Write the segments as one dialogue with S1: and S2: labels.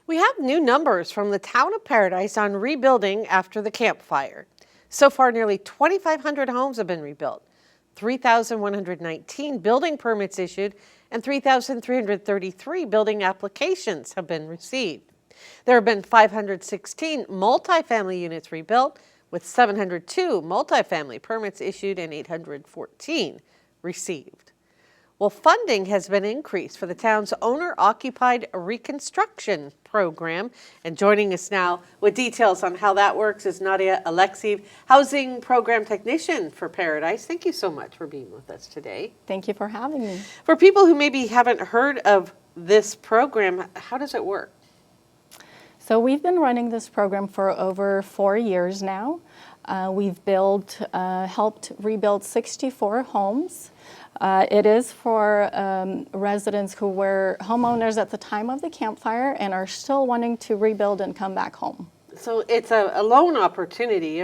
S1: We have new numbers from the town of Paradise on rebuilding after the Camp Fire. So far, nearly 2,500 homes have been rebuilt, 3,119 building permits issued, and 3,333 building applications have been received. There have been 516 multifamily units rebuilt, with 702 multifamily permits issued and 814 received. Well, funding has been increased for the town's owner-occupied reconstruction program. And joining us now with details on how that works is Nadia Alexiev, Housing Program Technician for Paradise. Thank you so much for being with us today.
S2: Thank you for having me.
S1: For people who maybe haven't heard of this program, how does it work?
S2: So we've been running this program for over 4 years now. We've helped rebuild 64 homes. It is for residents who were homeowners at the time of the Camp Fire and are still wanting to rebuild and come back home.
S1: So it's a loan opportunity,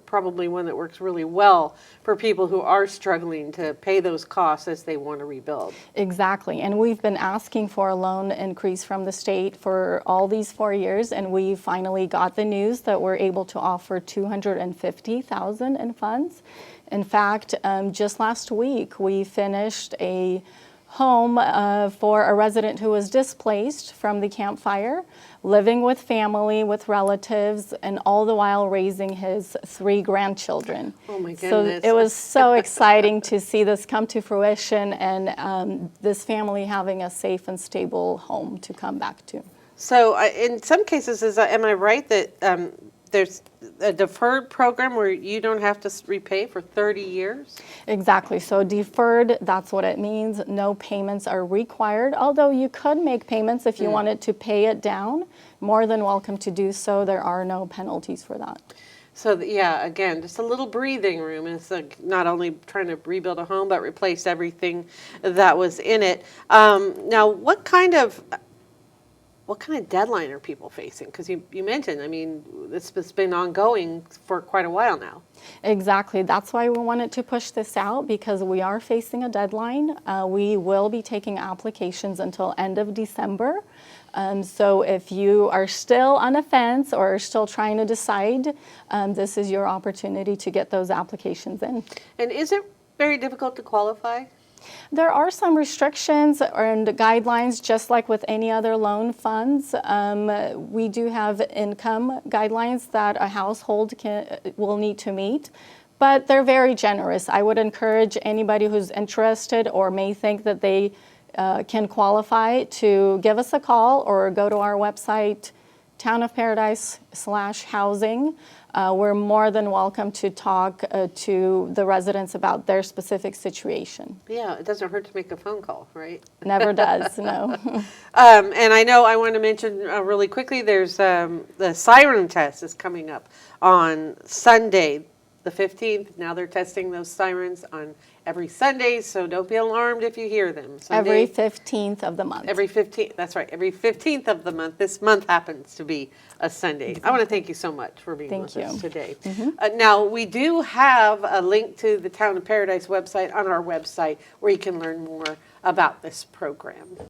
S1: probably one that works really well for people who are struggling to pay those costs as they want to rebuild.
S2: Exactly, and we've been asking for a loan increase from the state for all these 4 years, and we finally got the news that we're able to offer $250,000 in funds. In fact, just last week we finished a home for a resident who was displaced from the Camp Fire, living with family, with relatives, and all the while raising his 3 grandchildren.
S1: Oh my goodness.
S2: So it was so exciting to see this come to fruition and this family having a safe and stable home to come back to.
S1: So in some cases, am I right that there's a deferred program where you don't have to repay for 30 years?
S2: Exactly. So deferred, that's what it means. No payments are required, although you could make payments if you wanted to pay it down. More than welcome to do so. There are no penalties for that.
S1: So yeah, again, just a little breathing room. It's not only trying to rebuild a home, but replace everything that was in it. Now, what kind of deadline are people facing? Because you mentioned, I mean, this has been ongoing for quite a while now.
S2: Exactly. That's why we wanted to push this out, because we are facing a deadline. We will be taking applications until end of December. So if you are still on a fence or are still trying to decide, this is your opportunity to get those applications in.
S1: And is it very difficult to qualify?
S2: There are some restrictions and guidelines, just like with any other loan funds. We do have income guidelines that a household will need to meet, but they're very generous. I would encourage anybody who's interested or may think that they can qualify to give us a call or go to our website, townofparadise/housing. We're more than welcome to talk to the residents about their specific situation.
S1: Yeah, it doesn't hurt to make a phone call, right?
S2: Never does, no.
S1: And I know I want to mention really quickly, there's the siren test is coming up on Sunday, the 15th. Now they're testing those sirens on every Sunday, so don't be alarmed if you hear them.
S2: Every 15th of the month.
S1: Every 15th, that's right, every 15th of the month. This month happens to be a Sunday. Exactly. I want to thank you so much for being with us today. Now, we do have a link to the Town of Paradise website on our website where you can learn more about this program.